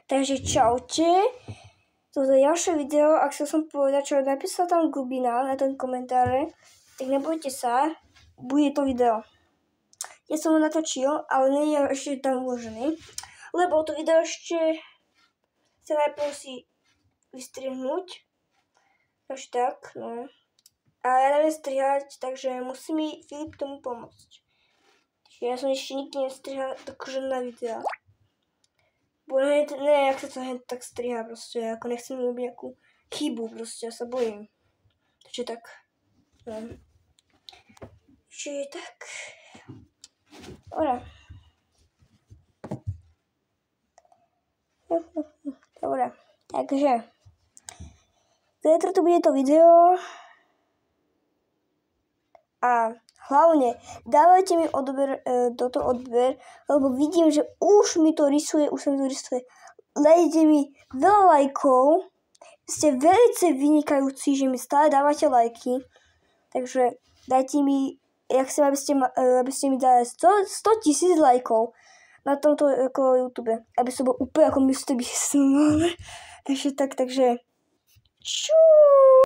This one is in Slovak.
Takže čaute. Toto je ďalšie video, ak som povedať, čo napísala tam Gubina na tom komentáre, tak nebojte sa, bude to video. Ja som ho natočil, ale nie je ešte tam uložený, lebo to video ešte sa najprv si vystrihnúť. Až tak, no. A ja neviem strihať, takže musí mi Filip tomu pomôcť. Takže ja som ešte nikdy nestrihal takže na videa. Bo ne, jak sa to tak striha proste, ako nechcem robiť nejakú chybu proste, ja sa bojím. Takže tak, no. Čiže tak. Dobre, takže zajtra tu bude to video a hlavne dávajte mi toto odber, lebo vidím, že už mi to rysuje, Dajte mi veľa lajkov, ste veľmi vynikajúci, že mi stále dávate lajky, takže dajte mi, ja chcem, aby ste mi dali 100 000 lajkov na tomto ako YouTube, aby som bol úplne ako Mr. Beast. Takže tak, takže čuuu.